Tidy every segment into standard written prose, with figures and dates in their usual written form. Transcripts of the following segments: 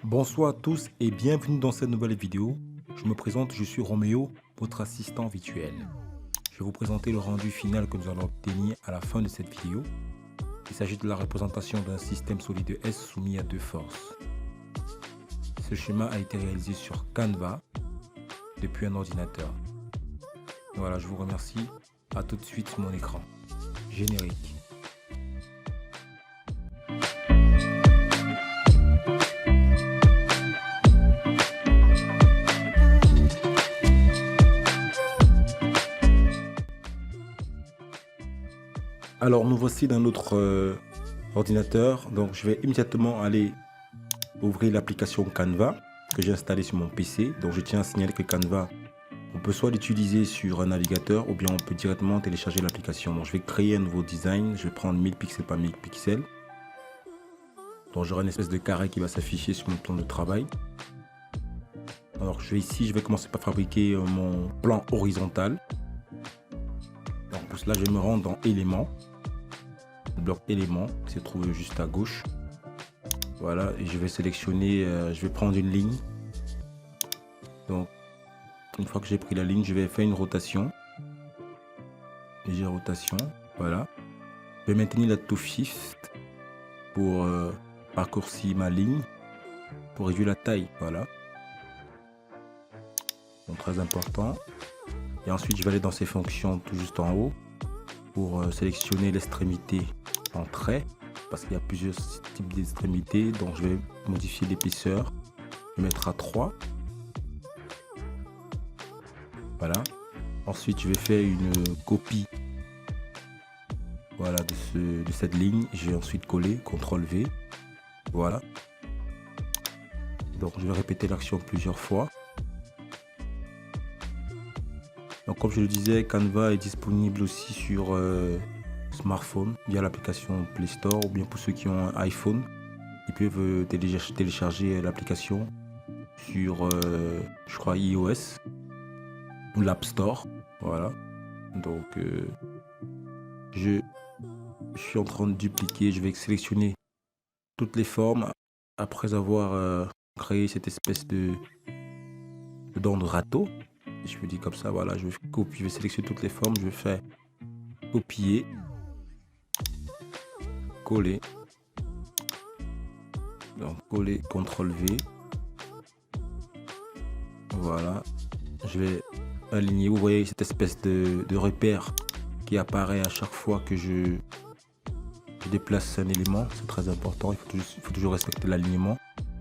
Bonsoir à tous et bienvenue dans cette nouvelle vidéo. Je me présente, je suis Roméo, votre assistant virtuel. Je vais vous présenter le rendu final que nous allons obtenir à la fin de cette vidéo. Il s'agit de la représentation d'un système solide S soumis à deux forces. Ce schéma a été réalisé sur Canva depuis un ordinateur. Voilà, je vous remercie. A tout de suite sur mon écran. Générique. Alors nous voici dans notre ordinateur. Donc je vais immédiatement aller ouvrir l'application Canva que j'ai installée sur mon PC. Donc je tiens à signaler que Canva, on peut soit l'utiliser sur un navigateur ou bien on peut directement télécharger l'application. Donc je vais créer un nouveau design. Je vais prendre 1000 pixels par 1000 pixels. Donc j'aurai une espèce de carré qui va s'afficher sur mon plan de travail. Alors ici, je vais commencer par fabriquer mon plan horizontal. Donc pour cela, je vais me rendre dans éléments. Le bloc éléments qui se trouve juste à gauche. Voilà, et je vais sélectionner, je vais prendre une ligne. Donc une fois que j'ai pris la ligne, je vais faire une rotation. Légère rotation, voilà. Je vais maintenir la touche Shift pour raccourcir ma ligne, pour réduire la taille, voilà. Donc très important. Et ensuite, je vais aller dans ces fonctions tout juste en haut pour sélectionner l'extrémité en trait, parce qu'il y a plusieurs types d'extrémités. Donc je vais modifier l'épaisseur, je vais mettre à 3. Voilà. Ensuite, je vais faire une copie, voilà, de cette ligne. Je vais ensuite coller, CTRL V. Voilà. Donc je vais répéter l'action plusieurs fois. Donc comme je le disais, Canva est disponible aussi sur smartphone via l'application Play Store, ou bien pour ceux qui ont un iPhone, ils peuvent télécharger l'application sur, je crois, iOS ou l'App Store. Voilà. Donc je suis en train de dupliquer, je vais sélectionner toutes les formes après avoir créé cette espèce de dent de râteau. Je me dis comme ça, voilà, je vais copier, je vais sélectionner toutes les formes, je vais faire copier, coller, donc coller, CTRL V, voilà, je vais aligner. Vous voyez cette espèce de repère qui apparaît à chaque fois que je déplace un élément. C'est très important, il faut toujours respecter l'alignement.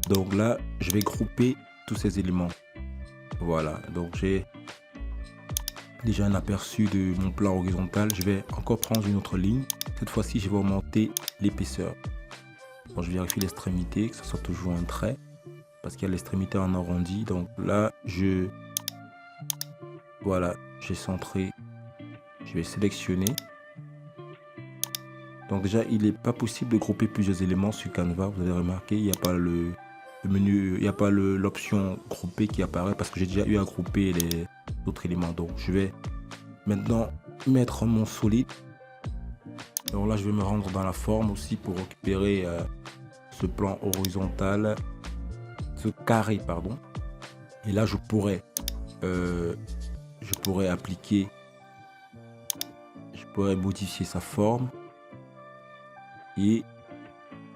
Donc là, je vais grouper tous ces éléments. Voilà, donc j'ai déjà un aperçu de mon plan horizontal. Je vais encore prendre une autre ligne. Cette fois-ci, je vais augmenter l'épaisseur. Bon, je vérifie l'extrémité, que ce soit toujours un trait, parce qu'il y a l'extrémité en arrondi. Donc là, voilà, j'ai centré. Je vais sélectionner. Donc déjà, il n'est pas possible de grouper plusieurs éléments sur Canva. Vous avez remarqué, il n'y a pas le menu, il n'y a pas l'option grouper qui apparaît, parce que j'ai déjà eu à grouper les autres éléments. Donc je vais maintenant mettre mon solide. Donc là, je vais me rendre dans la forme aussi pour récupérer ce plan horizontal, ce carré, pardon. Et là, je pourrais appliquer, je pourrais modifier sa forme et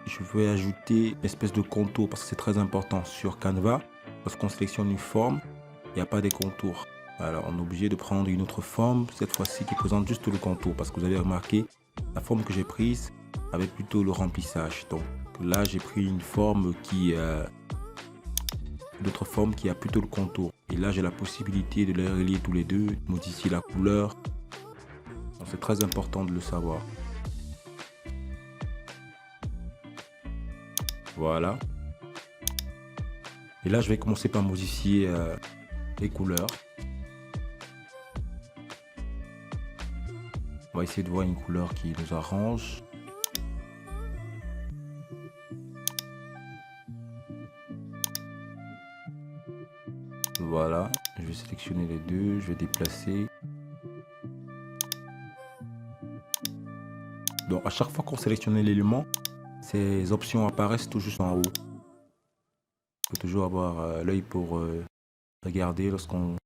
je vais ajouter une espèce de contour, parce que c'est très important sur Canva. Lorsqu'on sélectionne une forme, il n'y a pas des contours. Alors on est obligé de prendre une autre forme, cette fois-ci qui présente juste le contour, parce que vous avez remarqué, la forme que j'ai prise avait plutôt le remplissage. Donc là, j'ai pris une forme d'autres formes qui a plutôt le contour. Et là, j'ai la possibilité de les relier tous les deux, de modifier la couleur. C'est très important de le savoir. Voilà. Et là, je vais commencer par modifier les couleurs. On va essayer de voir une couleur qui nous arrange. Voilà, je vais sélectionner les deux, je vais déplacer. Donc à chaque fois qu'on sélectionne l'élément, ces options apparaissent tout juste en haut. faut toujours avoir l'œil pour regarder lorsqu'on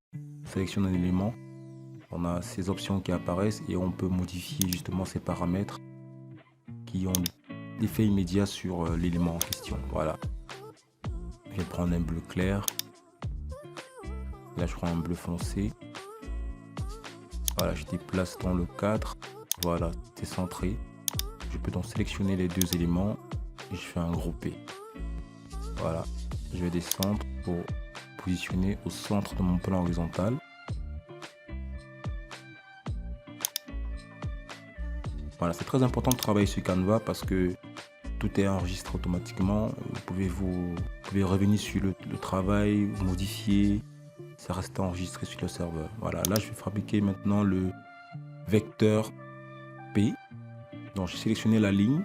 sélectionne un élément. On a ces options qui apparaissent et on peut modifier justement ces paramètres qui ont l'effet immédiat sur l'élément en question. Voilà. Je vais prendre un bleu clair. Là, je prends un bleu foncé. Voilà, je déplace dans le cadre. Voilà, c'est centré. Je peux donc sélectionner les deux éléments et je fais un groupé. Voilà, je vais descendre pour positionner au centre de mon plan horizontal. Voilà, c'est très important de travailler sur Canva parce que tout est enregistré automatiquement. Vous pouvez revenir sur le travail, modifier, ça reste enregistré sur le serveur. Voilà, là je vais fabriquer maintenant le vecteur P. Donc j'ai sélectionné la ligne,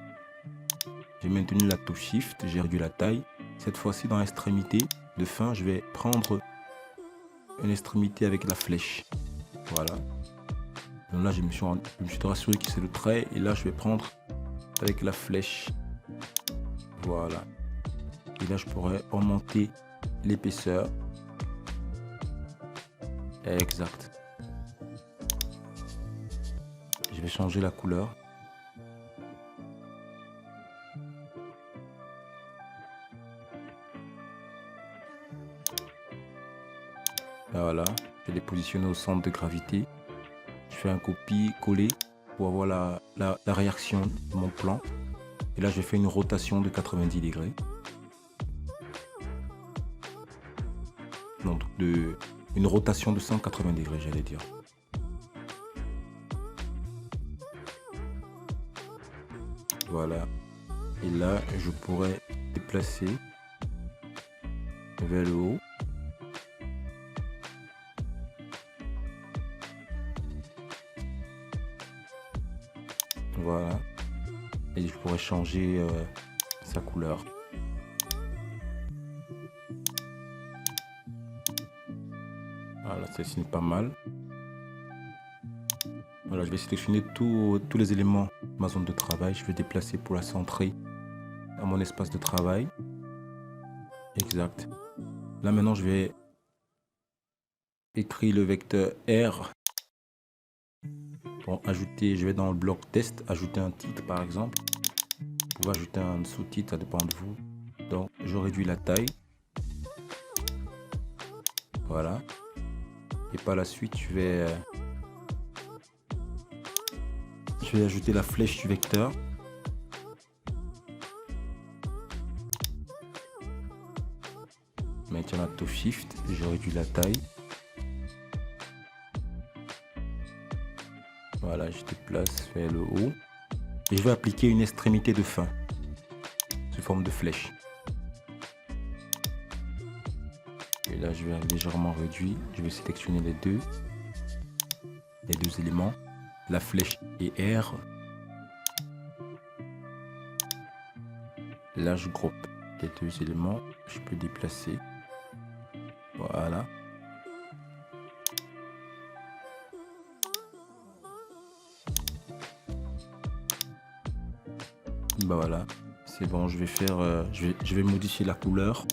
j'ai maintenu la touche Shift, j'ai réduit la taille. Cette fois-ci dans l'extrémité de fin, je vais prendre une extrémité avec la flèche. Voilà. Donc là je me suis rassuré que c'est le trait et là je vais prendre avec la flèche. Voilà. Et là je pourrais augmenter l'épaisseur. Exact. Je vais changer la couleur. Voilà, je vais les positionner au centre de gravité. Je fais un copier-coller pour avoir la réaction de mon plan. Et là, je fais une rotation de 90 degrés. Donc, une rotation de 180 degrés, j'allais dire. Voilà. Et là, je pourrais déplacer vers le haut. Voilà. Et je pourrais changer sa couleur. Voilà, celle-ci n'est pas mal. Voilà, je vais sélectionner tous les éléments de ma zone de travail. Je vais déplacer pour la centrer dans mon espace de travail. Exact. Là maintenant, je vais écrire le vecteur R. Pour ajouter, je vais dans le bloc test, ajouter un titre par exemple. Vous pouvez ajouter un sous-titre, ça dépend de vous. Donc, je réduis la taille. Voilà. Et par la suite, je vais ajouter la flèche du vecteur. Maintenant, la touche Shift, je réduis la taille. Voilà, je déplace vers le haut. Et je vais appliquer une extrémité de fin sous forme de flèche. Et là, je vais légèrement réduire. Je vais sélectionner les deux éléments, la flèche et R. Là, je groupe les deux éléments. Je peux déplacer. Voilà. Bah voilà, c'est bon. Je vais faire, je vais modifier la couleur.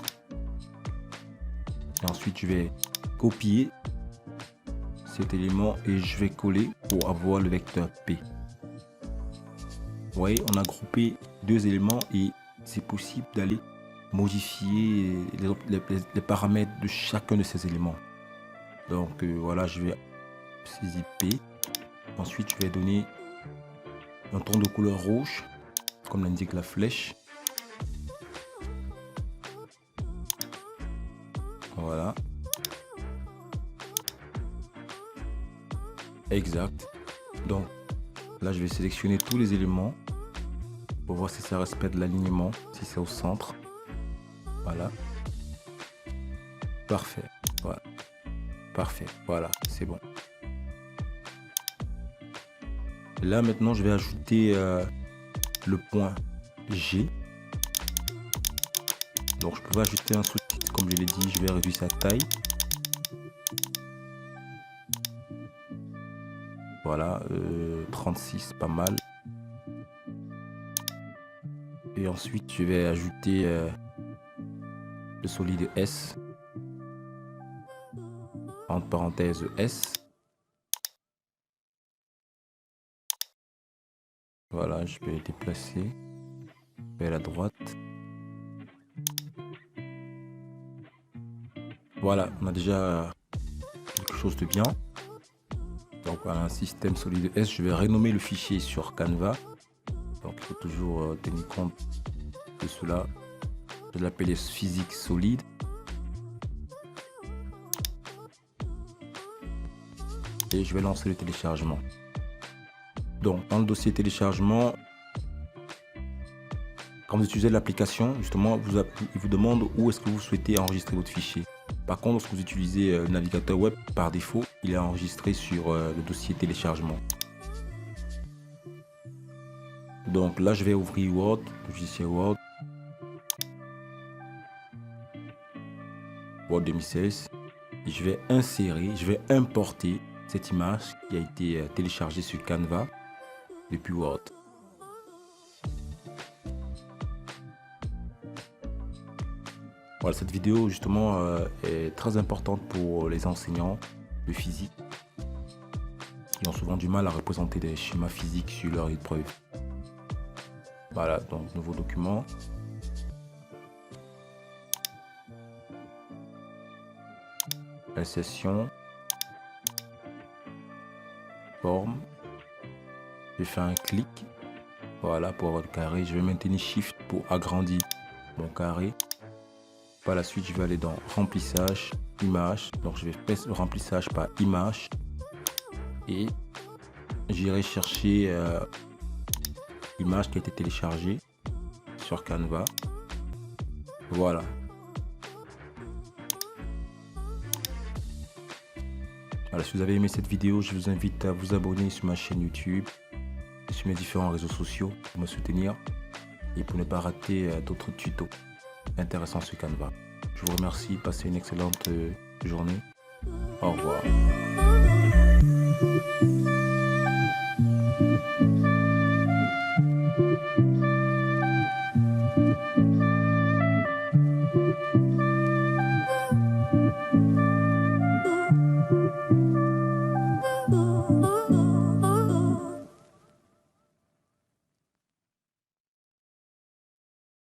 Et ensuite, je vais copier cet élément et je vais coller pour avoir le vecteur P. Vous voyez, on a groupé deux éléments et c'est possible d'aller modifier les paramètres de chacun de ces éléments. Donc voilà, je vais saisir P. Ensuite, je vais donner un ton de couleur rouge, comme l'indique la flèche. Voilà. Exact. Donc là, je vais sélectionner tous les éléments pour voir si ça respecte l'alignement, si c'est au centre. Voilà. Parfait. Voilà. Parfait. Voilà, c'est bon. Là, maintenant, je vais ajouter le point G. Donc, je peux ajouter un sous-titre, comme je l'ai dit, je vais réduire sa taille. Voilà, 36, pas mal. Et ensuite, je vais ajouter le solide S, entre parenthèses S. Voilà, je vais déplacer vers la droite. Voilà, on a déjà quelque chose de bien. Donc voilà, un système solide S. Je vais renommer le fichier sur Canva. Donc il faut toujours tenir compte de cela. Je vais l'appeler physique solide. Et je vais lancer le téléchargement. Donc dans le dossier téléchargement, quand vous utilisez l'application, justement, il vous demande où est-ce que vous souhaitez enregistrer votre fichier. Par contre, lorsque vous utilisez le navigateur web, par défaut, il est enregistré sur le dossier téléchargement. Donc là, je vais ouvrir Word, logiciel Word. Word 2016. Et je vais insérer, je vais importer cette image qui a été téléchargée sur Canva depuis Word. Voilà, cette vidéo justement est très importante pour les enseignants de physique qui ont souvent du mal à représenter des schémas physiques sur leur épreuve. Voilà, donc nouveau document. Insertion. Forme. Je fais un clic. Voilà pour avoir le carré. Je vais maintenir Shift pour agrandir mon carré. Par la suite, je vais aller dans remplissage, image. Donc, je vais faire le remplissage par image. Et j'irai chercher l'image qui a été téléchargée sur Canva. Voilà. Voilà, si vous avez aimé cette vidéo, je vous invite à vous abonner sur ma chaîne YouTube et sur mes différents réseaux sociaux pour me soutenir et pour ne pas rater d'autres tutos intéressant sur Canva. Je vous remercie, passez une excellente journée. Au revoir.